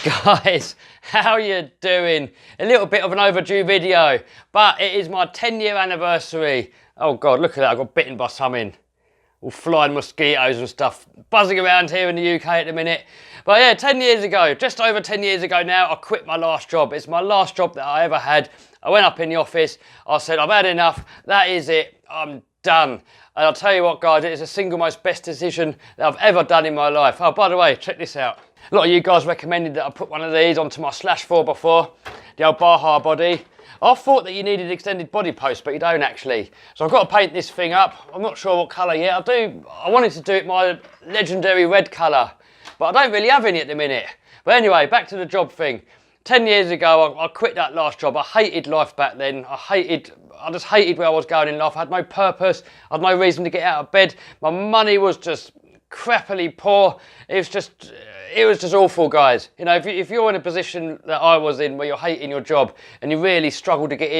Guys, how you doing? A little bit of an overdue video, but it is my 10-year anniversary. Oh God, look at that, I got bitten by something. All flying mosquitoes and stuff buzzing around here in the UK at the minute. But yeah, 10 years ago, just over 10 years ago now, I quit my last job. It's my last job that I ever had. I went up in the office, I said, I've had enough, that is it, I'm done. And I'll tell you what guys, it is the single most best decision that I've ever done in my life. Oh, by the way, check this out. A lot of you guys recommended that I put one of these onto my Slash 4x4, the old Baja body. I thought that you needed extended body posts, but you don't actually. So I've got to paint this thing up. I'm not sure what colour yet. I wanted to do it my legendary red colour, but I don't really have any at the minute. But anyway, back to the job thing. 10 years ago, I quit that last job. I hated life back then. I just hated where I was going in life. I had no purpose. I had no reason to get out of bed. My money was just crappily poor. It was just awful, guys. You know, if you're in a position that I was in where you're hating your job and you really struggle to get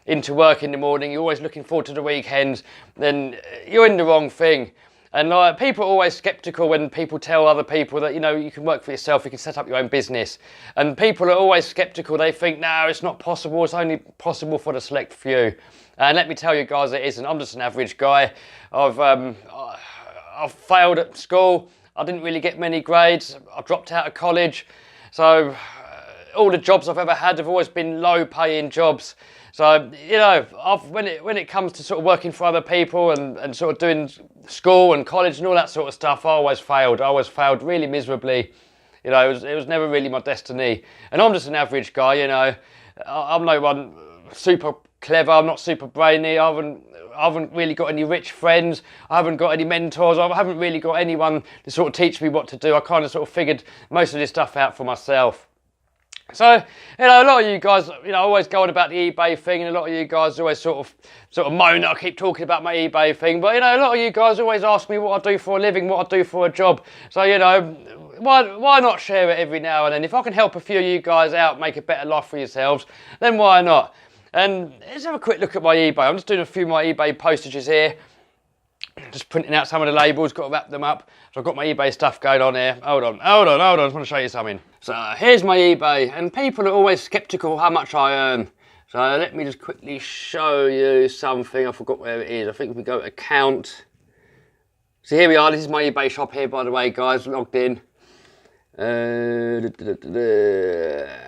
into work in the morning, you're always looking forward to the weekends, then you're in the wrong thing. And like, people are always skeptical when people tell other people that, you know, you can work for yourself, you can set up your own business. And people are always skeptical. They think, no, it's not possible. It's only possible for the select few. And let me tell you guys, it isn't. I'm just an average guy. I've failed at school. I didn't really get many grades. I dropped out of college. So all the jobs I've ever had have always been low paying jobs. So, you know, when it comes to sort of working for other people and sort of doing school and college and all that sort of stuff, I always failed. I always failed really miserably. You know, it was never really my destiny. And I'm just an average guy, you know. I'm no one super clever. I'm not super brainy. I haven't really got any rich friends. I haven't got any mentors. I haven't really got anyone to sort of teach me what to do. I kind of sort of figured most of this stuff out for myself. So, you know, a lot of you guys, you know, always go on about the eBay thing, and a lot of you guys always sort of moan that I keep talking about my eBay thing. But, you know, a lot of you guys always ask me what I do for a living, what I do for a job. So, you know, why not share it every now and then? If I can help a few of you guys out, make a better life for yourselves, then why not? And let's have a quick look at my eBay. I'm just doing a few of my eBay postages here. Just printing out some of the labels, got to wrap them up. So I've got my eBay stuff going on here. Hold on, I just want to show you something. So here's my eBay, and people are always skeptical how much I earn. So let me just quickly show you something. I forgot where it is. I think if we go to account. So here we are, this is my eBay shop here, by the way, guys, logged in.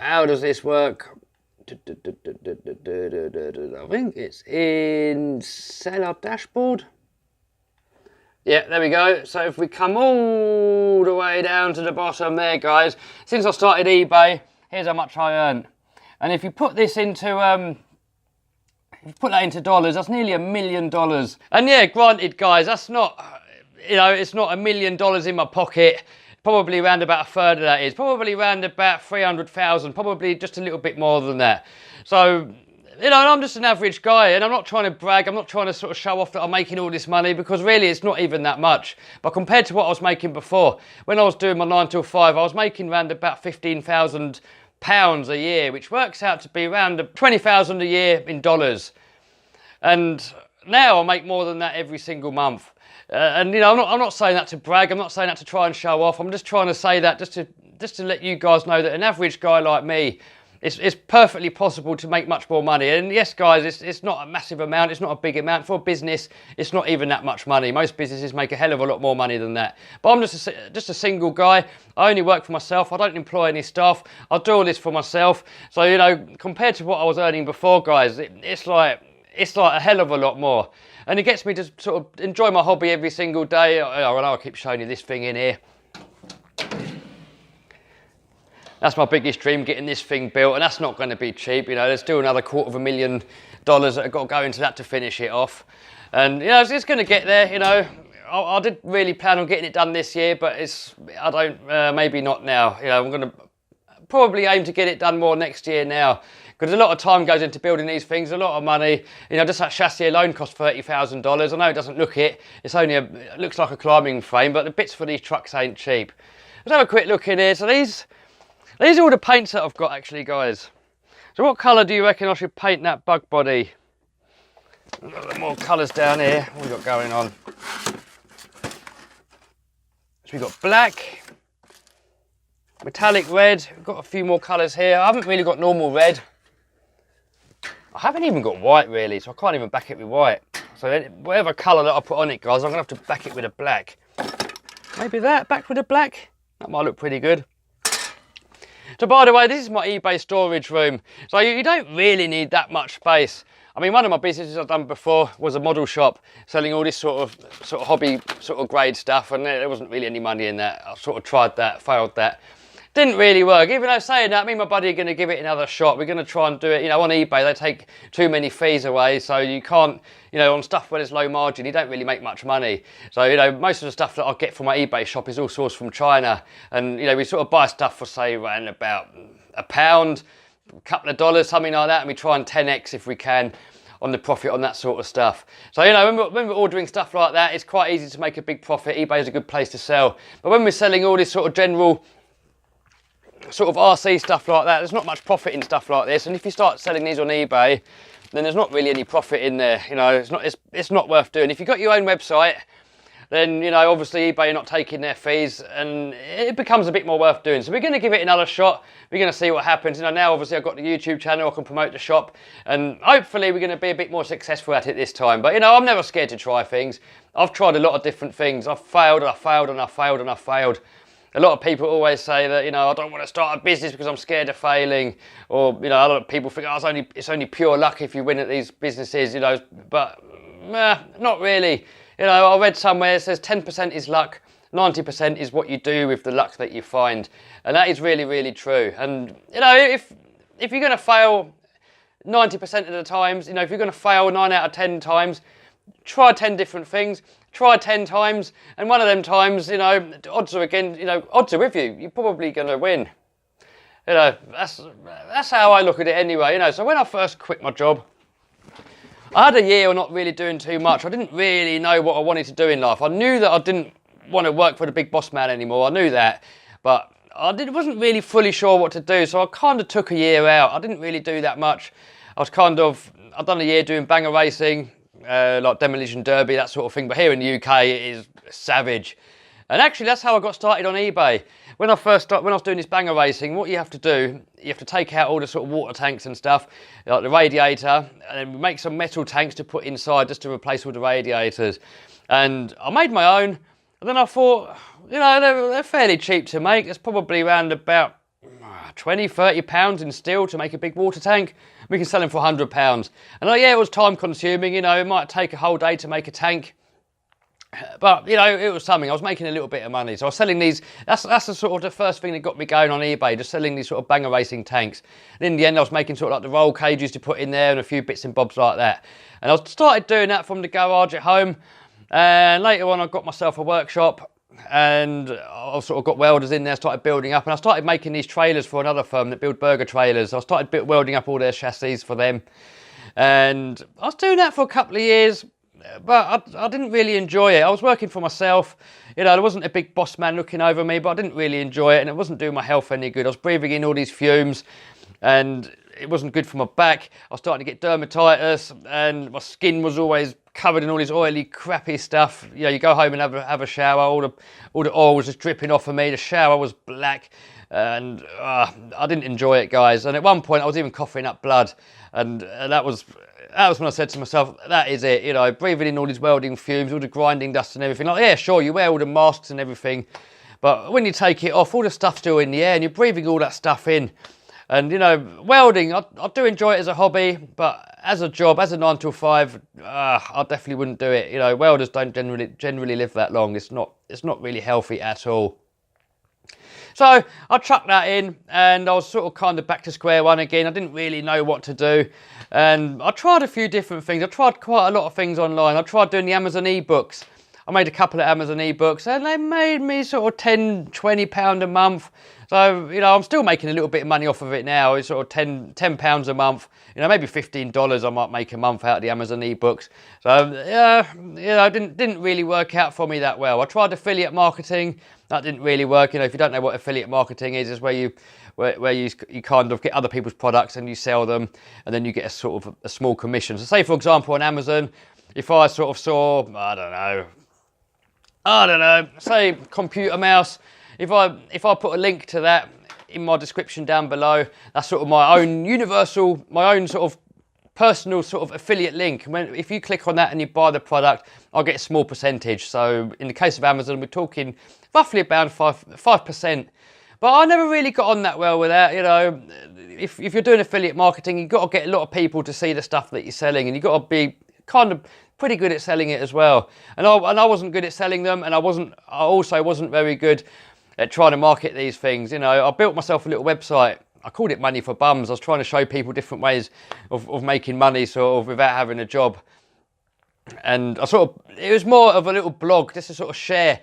How does this work? I think it's in seller dashboard. Yeah, there we go. So if we come all the way down to the bottom there, guys, since I started eBay, here's how much I earned. And if you put this into, if you put that into dollars, that's nearly $1 million. And yeah, granted, guys, that's not, you know, it's not $1 million in my pocket. Probably around about a third of that is. Probably around about 300,000, probably just a little bit more than that. So, you know, I'm just an average guy, and I'm not trying to brag. I'm not trying to sort of show off that I'm making all this money, because really it's not even that much. But compared to what I was making before, when I was doing my 9 till 5, I was making around about £15,000 a year, which works out to be around 20,000 a year in dollars. And now I make more than that every single month. And you know, I'm not saying that to brag. I'm not saying that to try and show off. I'm just trying to say that just to let you guys know that an average guy like me, it's perfectly possible to make much more money. And yes, guys, it's not a massive amount. It's not a big amount. For a business, it's not even that much money. Most businesses make a hell of a lot more money than that. But I'm just a single guy. I only work for myself. I don't employ any staff. I do all this for myself. So, you know, compared to what I was earning before, guys, it's like a hell of a lot more. And it gets me to sort of enjoy my hobby every single day. I know I keep showing you this thing in here. That's my biggest dream, getting this thing built, and that's not going to be cheap. You know, there's still another $250,000 that I've got to go into that to finish it off. And, you know, it's going to get there, you know. I did really plan on getting it done this year, but maybe not now. You know, I'm going to probably aim to get it done more next year now. Because a lot of time goes into building these things, a lot of money. You know, just that chassis alone costs $30,000. I know it doesn't look it. It's only it looks like a climbing frame, but the bits for these trucks ain't cheap. Let's have a quick look in here. So these are all the paints that I've got, actually, guys. So what colour do you reckon I should paint that bug body? A lot more colours down here. What have we got going on? So we've got black, metallic red. We've got a few more colours here. I haven't really got normal red. I haven't even got white really, so I can't even back it with white. So whatever colour that I put on it, guys, I'm gonna have to back it with a black. Maybe that, back with a black. That might look pretty good. So by the way, this is my eBay storage room. So you don't really need that much space. I mean, one of my businesses I've done before was a model shop, selling all this sort of hobby grade stuff, and there wasn't really any money in that. I sort of tried that, failed that. Didn't really work. Even though saying that, me and my buddy are going to give it another shot. We're going to try and do it, you know, on eBay they take too many fees away, so you can't, you know, on stuff where there's low margin, you don't really make much money. So, you know, most of the stuff that I get from my eBay shop is all sourced from China, and, you know, we sort of buy stuff for, say, around about £1, a couple of dollars, something like that, and we try and 10x if we can on the profit on that sort of stuff. So, you know, when we're ordering stuff like that, it's quite easy to make a big profit. eBay is a good place to sell. But when we're selling all this sort of general sort of RC stuff like that, there's not much profit in stuff like this, and if you start selling these on eBay, then there's not really any profit in there. You know, it's not worth doing. If you've got your own website, then, you know, obviously eBay are not taking their fees, and it becomes a bit more worth doing. So we're going to give it another shot. We're going to see what happens. You know, now obviously I've got the YouTube channel, I can promote the shop, and hopefully we're going to be a bit more successful at it this time. But, you know, I'm never scared to try things. I've tried a lot of different things. I've failed, and I failed, and I failed, and I failed. A lot of people always say that, you know, I don't want to start a business because I'm scared of failing, or, you know, a lot of people think, oh, it's only pure luck if you win at these businesses, you know, but not really. You know, I read somewhere it says 10% is luck, 90% is what you do with the luck that you find, and that is really, really true. And, you know, if you're going to fail 90% of the times, you know, if you're going to fail 9 out of 10 times, try 10 different things. Try 10 times, and one of them times, you know, odds are with you. You're probably going to win. You know, that's how I look at it anyway. You know, so when I first quit my job, I had a year of not really doing too much. I didn't really know what I wanted to do in life. I knew that I didn't want to work for the big boss man anymore. I knew that, but wasn't really fully sure what to do. So I kind of took a year out. I didn't really do that much. I'd done a year doing banger racing. Like demolition derby, that sort of thing, but here in the UK it is savage. And actually that's how I got started on eBay. When I was doing this banger racing, what you have to do, you have to take out all the sort of water tanks and stuff, like the radiator, and then make some metal tanks to put inside just to replace all the radiators. And I made my own, and then I thought, you know, they're fairly cheap to make. It's probably around about 20, 30 pounds in steel to make a big water tank. We can sell them for £100. And yeah, it was time consuming, you know, it might take a whole day to make a tank. But, you know, it was something. I was making a little bit of money. So I was selling these, that's the sort of the first thing that got me going on eBay, just selling these sort of banger racing tanks. And in the end, I was making sort of like the roll cages to put in there and a few bits and bobs like that. And I started doing that from the garage at home. And later on, I got myself a workshop, and I sort of got welders in there, started building up, and I started making these trailers for another firm that build burger trailers. I started welding up all their chassis for them, and I was doing that for a couple of years, but I didn't really enjoy it. I was working for myself, you know, there wasn't a big boss man looking over me, but I didn't really enjoy it, and it wasn't doing my health any good. I was breathing in all these fumes, and it wasn't good for my back. I was starting to get dermatitis, and my skin was always covered in all this oily, crappy stuff. You know, you go home and have a shower, all the oil was just dripping off of me. The shower was black, and I didn't enjoy it, guys. And at one point, I was even coughing up blood, and that was when I said to myself, that is it. You know, breathing in all these welding fumes, all the grinding dust and everything. Like, yeah, sure, you wear all the masks and everything, but when you take it off, all the stuff's still in the air, and you're breathing all that stuff in. And, you know, welding, I do enjoy it as a hobby, but as a job, as a 9 till 5, I definitely wouldn't do it. You know, welders don't generally live that long. It's not really healthy at all. So I chucked that in, and I was sort of kind of back to square one again. I didn't really know what to do, and I tried a few different things. I tried quite a lot of things online. I tried doing the Amazon ebooks. I made a couple of Amazon ebooks, and they made me sort of £10, £20 a month. So, you know, I'm still making a little bit of money off of it now. It's sort of £10 a month. You know, maybe $15 I might make a month out of the Amazon ebooks. So, you know, it didn't really work out for me that well. I tried affiliate marketing. That didn't really work. You know, if you don't know what affiliate marketing is, it's where you kind of get other people's products and you sell them, and then you get a sort of a small commission. So say, for example, on Amazon, if I sort of saw, I don't know, say computer mouse, if I put a link to that in my description down below, that's sort of my own sort of personal sort of affiliate link. If you click on that and you buy the product, I'll get a small percentage. So in the case of Amazon, we're talking roughly about 5%. But I never really got on that well with that. You know, if you're doing affiliate marketing, you've got to get a lot of people to see the stuff that you're selling, and you've got to be kind of pretty good at selling it as well. And I wasn't good at selling them, and I also wasn't very good at trying to market these things. You know, I built myself a little website. I called it Money for Bums. I was trying to show people different ways of making money sort of without having a job. And it was more of a little blog just to sort of share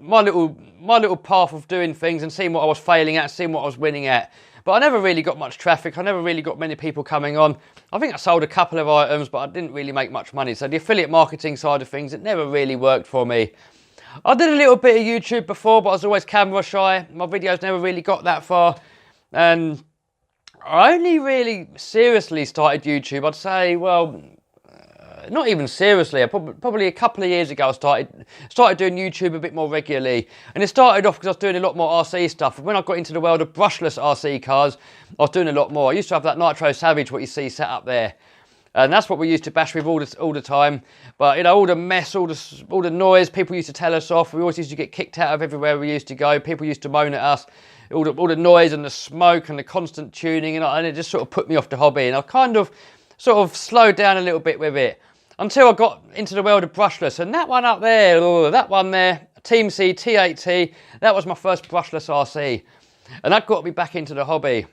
my little path of doing things and seeing what I was failing at, seeing what I was winning at. But I never really got much traffic. I never really got many people coming on. I think I sold a couple of items, but I didn't really make much money. So the affiliate marketing side of things, it never really worked for me. I did a little bit of YouTube before, but I was always camera shy. My videos never really got that far. And I only really seriously started YouTube, I'd say, well, not even seriously. Probably a couple of years ago, I started doing YouTube a bit more regularly. And it started off because I was doing a lot more RC stuff. And when I got into the world of brushless RC cars, I was doing a lot more. I used to have that Nitro Savage, what you see set up there. And that's what we used to bash with all the time. But, you know, all the mess, all the noise, people used to tell us off. We always used to get kicked out of everywhere we used to go. People used to moan at us. All the noise and the smoke and the constant tuning. And it just sort of put me off the hobby. And I kind of sort of slowed down a little bit with it. Until I got into the world of brushless. And that one up there, that one there, Team C T8T, that was my first brushless RC. And that got me back into the hobby.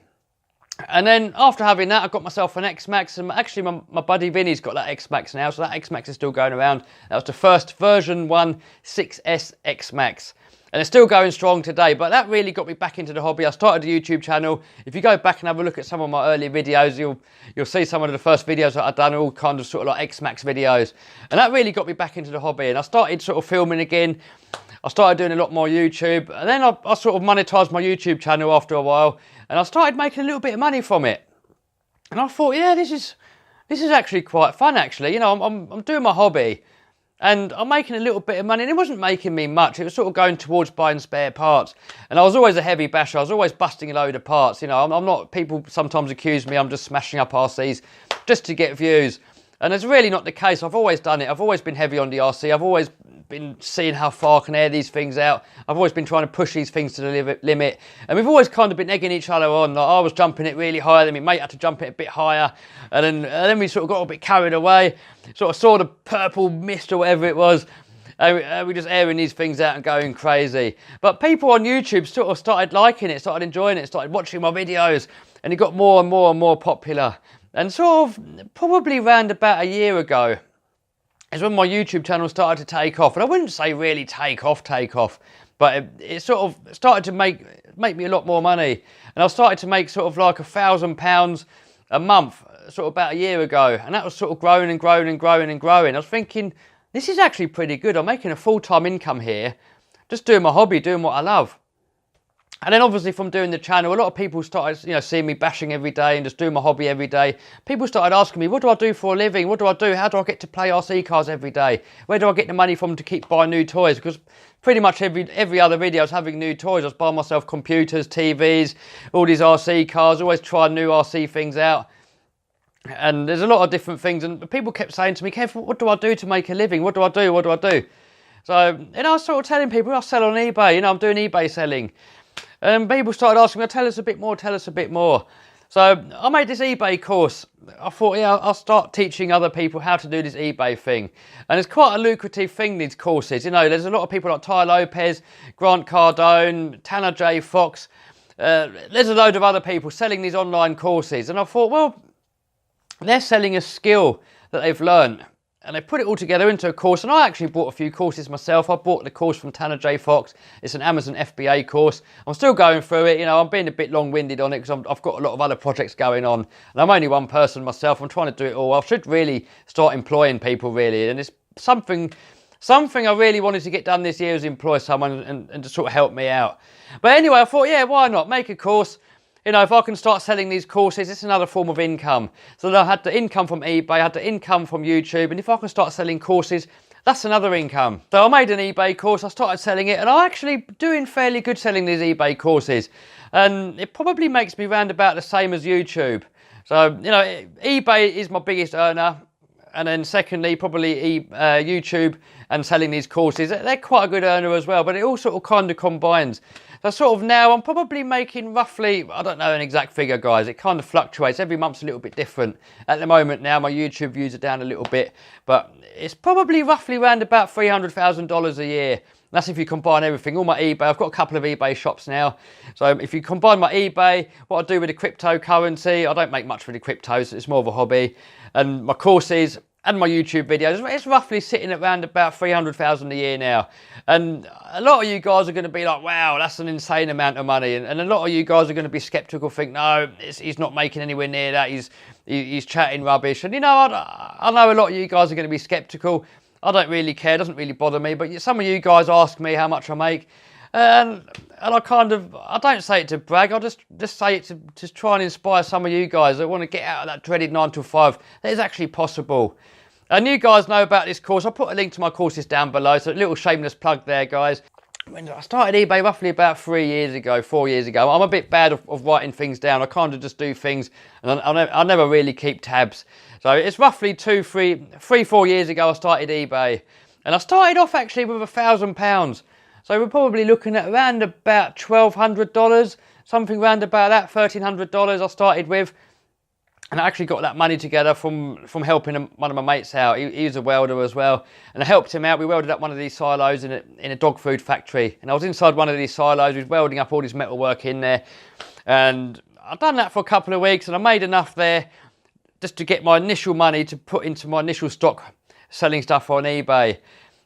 And then after having that, I got myself an X-Max. And actually, my buddy Vinny's got that X-Max now. So that X-Max is still going around. That was the first version 1 6S X-Max. And it's still going strong today, but that really got me back into the hobby. I started a YouTube channel. If you go back and have a look at some of my early videos, you'll see some of the first videos that I've done, all kind of sort of like X-Max videos. And that really got me back into the hobby. And I started sort of filming again. I started doing a lot more YouTube. And then I sort of monetized my YouTube channel after a while. And I started making a little bit of money from it. And I thought, yeah, this is actually quite fun, actually. You know, I'm doing my hobby. And I'm making a little bit of money, and it wasn't making me much. It was sort of going towards buying spare parts. And I was always a heavy basher. I was always busting a load of parts. You know, I'm not, people sometimes accuse me I'm just smashing up RCs just to get views. And it's really not the case. I've always done it. I've always been heavy on the RC. I've always been seeing how far I can air these things out. I've always been trying to push these things to the limit. And we've always kind of been egging each other on. Like I was jumping it really high, then my mate had to jump it a bit higher. And then we sort of got a bit carried away. Sort of saw the purple mist or whatever it was. And we just airing these things out and going crazy. But people on YouTube sort of started liking it, started enjoying it, started watching my videos. And it got more and more and more popular. And sort of probably around about a year ago is when my YouTube channel started to take off. And I wouldn't say really take off, but it sort of started to make me a lot more money. And I started to make sort of like £1,000 a month, sort of about a year ago. And that was sort of growing and growing and growing and growing. I was thinking, this is actually pretty good. I'm making a full-time income here, just doing my hobby, doing what I love. And then obviously from doing the channel, a lot of people started, you know, seeing me bashing every day and just doing my hobby every day. People started asking me, what do I do for a living? What do I do? How do I get to play RC cars every day? Where do I get the money from to keep buying new toys? Because pretty much every other video I was having new toys. I was buying myself computers, TVs, all these RC cars, always trying new RC things out. And there's a lot of different things. And people kept saying to me, Kev, what do I do to make a living? What do I do? What do I do? So, and I was sort of telling people, I sell on eBay. You know, I'm doing eBay selling. And people started asking me, tell us a bit more, tell us a bit more. So I made this eBay course. I thought, yeah, I'll start teaching other people how to do this eBay thing. And it's quite a lucrative thing, these courses. You know, there's a lot of people like Ty Lopez, Grant Cardone, Tanner J. Fox. There's a load of other people selling these online courses. And I thought, well, they're selling a skill that they've learned. And they put it all together into a course. And I actually bought a few courses myself. I bought the course from Tanner J. Fox. It's an Amazon FBA course. I'm still going through it. You know, I'm being a bit long-winded on it because I've got a lot of other projects going on. And I'm only one person myself. I'm trying to do it all. I should really start employing people, really. And it's something I really wanted to get done this year is employ someone and to sort of help me out. But anyway, I thought, yeah, why not? Make a course. You know, if I can start selling these courses, it's another form of income. So I had the income from eBay, I had the income from YouTube, and if I can start selling courses, that's another income. So I made an eBay course, I started selling it, and I'm actually doing fairly good selling these eBay courses. And it probably makes me round about the same as YouTube. So, you know, eBay is my biggest earner. And then secondly, probably YouTube and selling these courses. They're quite a good earner as well, but it all sort of kind of combines. So sort of now I'm probably making roughly, I don't know an exact figure, guys. It kind of fluctuates. Every month's a little bit different. At the moment now, my YouTube views are down a little bit, but it's probably roughly around about $300,000 a year. That's if you combine everything, all my eBay. I've got a couple of eBay shops now. So if you combine my eBay, what I do with the cryptocurrency, I don't make much for the cryptos, it's more of a hobby. And my courses and my YouTube videos, it's roughly sitting at around about 300,000 a year now. And a lot of you guys are going to be like, wow, that's an insane amount of money. And a lot of you guys are going to be skeptical, think, no, he's not making anywhere near that. He's chatting rubbish. And you know, I know a lot of you guys are going to be skeptical. I don't really care, it doesn't really bother me, but some of you guys ask me how much I make, and I don't say it to brag, I just say it to try and inspire some of you guys that want to get out of that dreaded 9 to 5. That is actually possible. And you guys know about this course. I'll put a link to my courses down below, so a little shameless plug there, guys. When I started eBay roughly about 4 years ago, I'm a bit bad of writing things down. I kind of just do things, and I never really keep tabs. So it's roughly 4 years ago I started eBay. And I started off actually with £1,000. So we're probably looking at around about $1,200, something around about that, $1,300 I started with. And I actually got that money together from helping one of my mates out. He was a welder as well. And I helped him out. We welded up one of these silos in a dog food factory. And I was inside one of these silos. We was welding up all this metalwork in there. And I'd done that for a couple of weeks and I made enough there just to get my initial money to put into my initial stock selling stuff on eBay.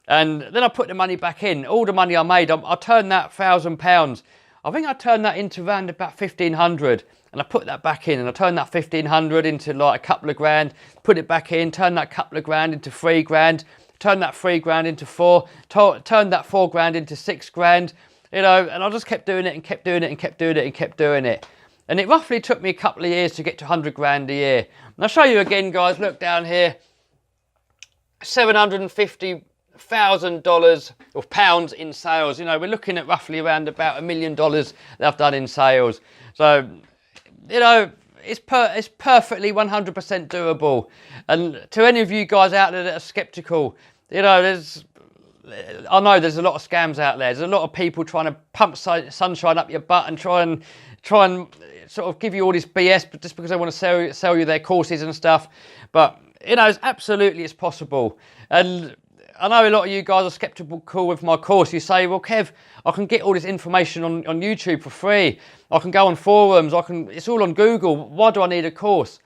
And then I put the money back in. All the money I made, I turned that £1,000. I think I turned that into around about 1,500. And I put that back in and I turned that 1,500 into like a couple of grand, put it back in, turned that couple of grand into 3 grand, turned that 3 grand into 4, turned that 4 grand into 6 grand, you know, and I just kept doing it and kept doing it and kept doing it and kept doing it. And it roughly took me a couple of years to get to 100 grand a year. And I'll show you again, guys, look down here, $750,000 or pounds in sales. You know, we're looking at roughly around about $1 million that I've done in sales. So, you know, it's perfectly 100% doable. And to any of you guys out there that are skeptical, you know, I know there's a lot of scams out there. There's a lot of people trying to pump sunshine up your butt and try and sort of give you all this BS, but just because they want to sell you their courses and stuff. But you know, it's possible. And I know a lot of you guys are skeptical with my course. You say, well, Kev, I can get all this information on YouTube for free. I can go on forums. It's all on Google. Why do I need a course?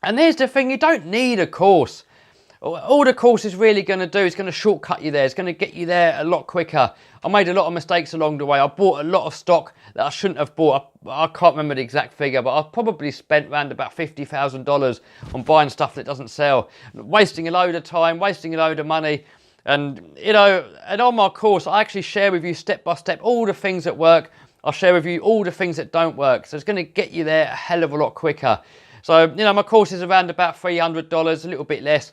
And here's the thing, you don't need a course. All the course is really going to do is going to shortcut you there. It's going to get you there a lot quicker. I made a lot of mistakes along the way. I bought a lot of stock that I shouldn't have bought. I can't remember the exact figure, but I've probably spent around about $50,000 on buying stuff that doesn't sell. Wasting a load of time, wasting a load of money. And, you know, and on my course, I actually share with you step by step all the things that work. I'll share with you all the things that don't work. So it's going to get you there a hell of a lot quicker. So, you know, my course is around about $300, a little bit less.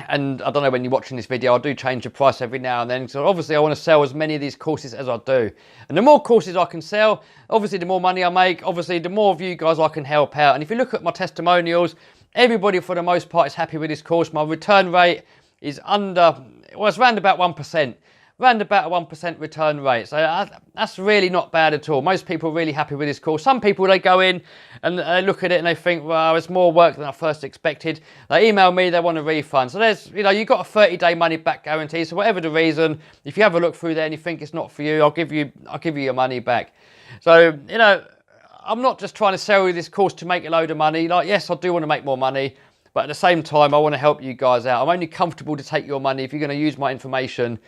And I don't know when you're watching this video, I do change the price every now and then. So obviously I want to sell as many of these courses as I do. And the more courses I can sell, obviously the more money I make, obviously the more of you guys I can help out. And if you look at my testimonials, everybody for the most part is happy with this course. My return rate is it's around about 1%. Around about a 1% return rate. So that's really not bad at all. Most people are really happy with this course. Some people, they go in and they look at it and they think, well, it's more work than I first expected. They email me, they want a refund. So there's, you know, you've got a 30-day money back guarantee. So whatever the reason, if you have a look through there and you think it's not for you, I'll give you your money back. So, you know, I'm not just trying to sell you this course to make a load of money. Like, yes, I do want to make more money, but at the same time, I want to help you guys out. I'm only comfortable to take your money if you're going to use my information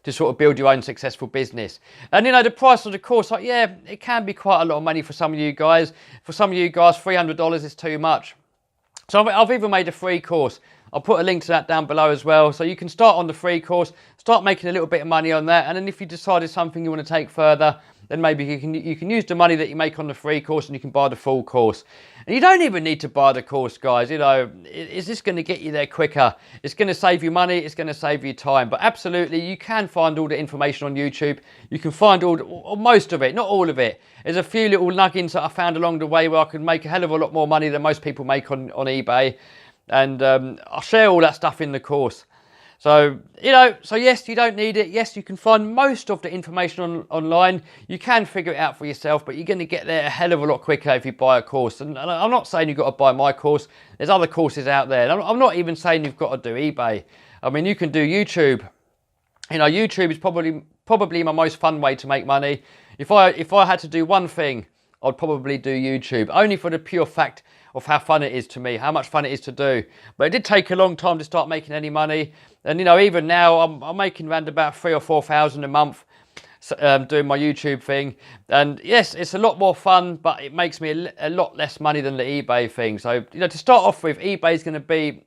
to sort of build your own successful business. And you know, the price of the course, like, yeah, it can be quite a lot of money for some of you guys. For some of you guys, $300 is too much. So I've even made a free course. I'll put a link to that down below as well. So you can start on the free course, start making a little bit of money on that. And then if you decide it's something you want to take further, then maybe you can use the money that you make on the free course and you can buy the full course. And you don't even need to buy the course, guys. You know, is this going to get you there quicker? It's going to save you money. It's going to save you time. But absolutely, you can find all the information on YouTube. You can find or most of it, not all of it. There's a few little nuggets that I found along the way where I can make a hell of a lot more money than most people make on eBay. And I'll share all that stuff in the course. So, you know, so yes, you don't need it. Yes, you can find most of the information online. You can figure it out for yourself, but you're going to get there a hell of a lot quicker if you buy a course. And I'm not saying you've got to buy my course. There's other courses out there. And I'm not even saying you've got to do eBay. I mean, you can do YouTube. You know, YouTube is probably my most fun way to make money. If I had to do one thing, I'd probably do YouTube, only for the pure fact of how fun it is to me, how much fun it is to do. But it did take a long time to start making any money. And, you know, even now I'm making around about 3,000 or 4,000 a month doing my YouTube thing. And yes, it's a lot more fun, but it makes me a lot less money than the eBay thing. So, you know, to start off with, eBay is going to be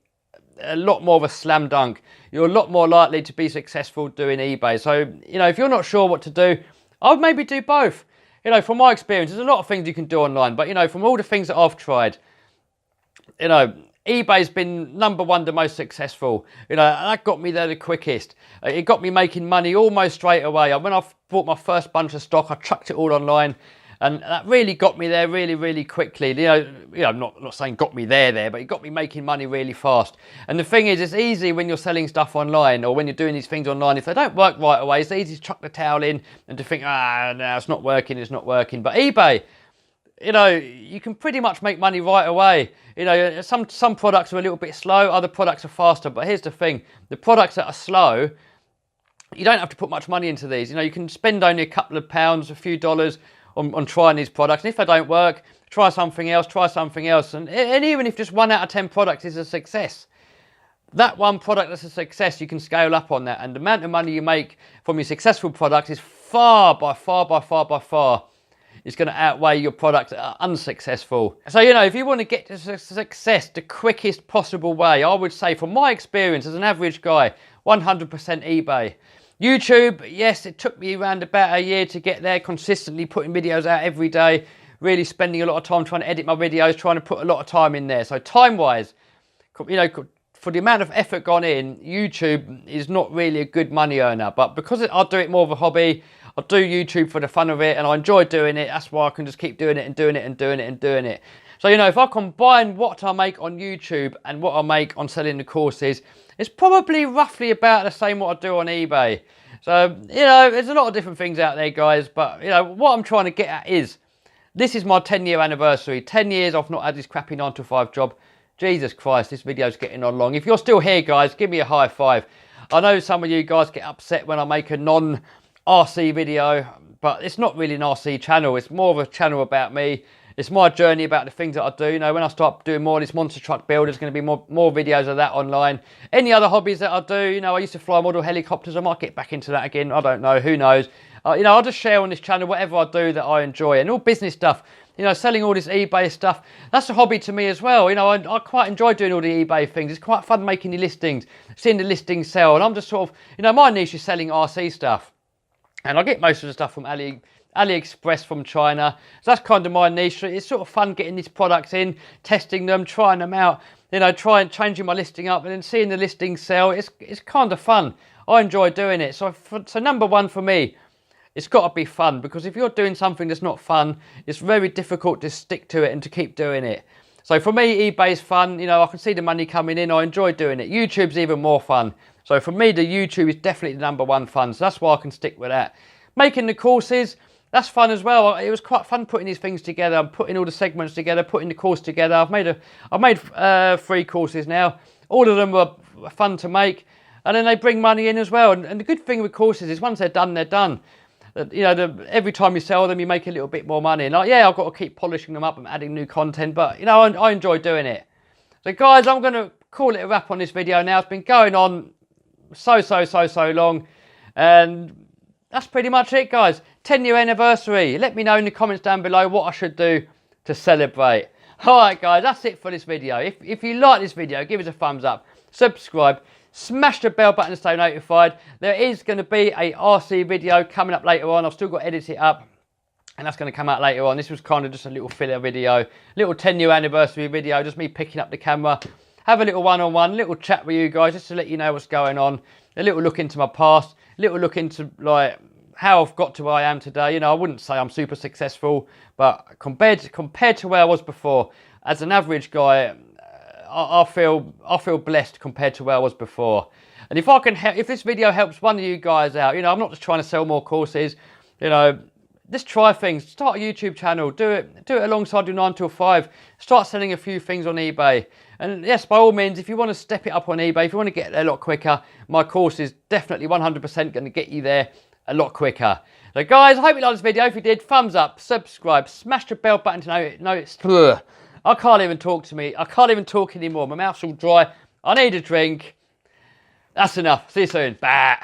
a lot more of a slam dunk. You're a lot more likely to be successful doing eBay. So, you know, if you're not sure what to do, I would maybe do both. You know, from my experience, there's a lot of things you can do online, but, you know, from all the things that I've tried, you know, eBay's been #1 the most successful. You know, that got me there the quickest. It got me making money almost straight away. When I bought my first bunch of stock, I chucked it all online, and that really got me there really quickly. You know, I'm not saying got me there, but it got me making money really fast. And the thing is, it's easy when you're selling stuff online or when you're doing these things online. If they don't work right away, it's easy to chuck the towel in and to think, no, it's not working. But eBay, you know, you can pretty much make money right away. You know, some products are a little bit slow, other products are faster. But here's the thing, the products that are slow, you don't have to put much money into these. You know, you can spend only a couple of pounds, a few dollars on trying these products. And if they don't work, try something else. And even if just 1 out of 10 products is a success, that one product that's a success, you can scale up on that. And the amount of money you make from your successful products is by far, it's going to outweigh your products that are unsuccessful. So, you know, if you want to get to success the quickest possible way, I would say, from my experience as an average guy, 100% eBay. YouTube, yes, it took me around about a year to get there, consistently putting videos out every day, really spending a lot of time trying to edit my videos, trying to put a lot of time in there. So time-wise, you know, for the amount of effort gone in, YouTube is not really a good money earner. But because I do it more of a hobby, I do YouTube for the fun of it, and I enjoy doing it. That's why I can just keep doing it. So, you know, if I combine what I make on YouTube and what I make on selling the courses, it's probably roughly about the same what I do on eBay. So, you know, there's a lot of different things out there, guys. But, you know, what I'm trying to get at is, this is my 10-year anniversary. 10 years I've not had this crappy 9-to-5 job. Jesus Christ, this video's getting on long. If you're still here, guys, give me a high five. I know some of you guys get upset when I make a non-RC video, but it's not really an RC channel. It's more of a channel about me. It's my journey about the things that I do. You know, when I start doing more of this monster truck build, there's going to be more videos of that online. Any other hobbies that I do, you know, I used to fly model helicopters. I might get back into that again. I don't know. Who knows? You know, I'll just share on this channel whatever I do that I enjoy. And all business stuff, you know, selling all this eBay stuff, that's a hobby to me as well. You know, I quite enjoy doing all the eBay things. It's quite fun making the listings, seeing the listings sell. And I'm just sort of, you know, my niche is selling RC stuff. And I get most of the stuff from AliExpress from China. So that's kind of my niche. It's sort of fun getting these products in, testing them, trying them out, you know, changing my listing up and then seeing the listings sell. It's kind of fun. I enjoy doing it. So #1 for me, it's got to be fun, because if you're doing something that's not fun, it's very difficult to stick to it and to keep doing it. So for me, eBay is fun. You know, I can see the money coming in. I enjoy doing it. YouTube's even more fun. So for me, the YouTube is definitely the #1 fun. So that's why I can stick with that. Making the courses, that's fun as well. It was quite fun putting these things together. I'm putting all the segments together, putting the course together. I've made 3 courses now. All of them were fun to make, and then they bring money in as well. And the good thing with courses is once they're done, they're done. You know, every time you sell them, you make a little bit more money. And yeah, I've got to keep polishing them up and adding new content, but you know, I enjoy doing it. So guys, I'm going to call it a wrap on this video now. It's been going on so long, and that's pretty much it, guys. 10-year anniversary. Let me know in the comments down below what I should do to celebrate. Alright guys, that's it for this video. If you like this video, give us a thumbs up, subscribe, smash the bell button to stay notified. There is going to be a RC video coming up later on. I've still got to edit it up. and that's going to come out later on. This was kind of just a little filler video, little 10-year anniversary video, just me picking up the camera, have a little one-on-one, little chat with you guys, just to let you know what's going on, a little look into my past, a little look into like how I've got to where I am today. You know, I wouldn't say I'm super successful, but compared to where I was before, as an average guy, I feel blessed compared to where I was before. And if I can help, if this video helps one of you guys out, you know, I'm not just trying to sell more courses, you know, just try things. Start a YouTube channel. Do it alongside your 9 till 5. Start selling a few things on eBay. And yes, by all means, if you want to step it up on eBay, if you want to get there a lot quicker, my course is definitely 100% going to get you there a lot quicker. So guys, I hope you liked this video. If you did, thumbs up, subscribe, smash the bell button to notice. I can't even talk to me. I can't even talk anymore. My mouth's all dry. I need a drink. That's enough. See you soon. Bye.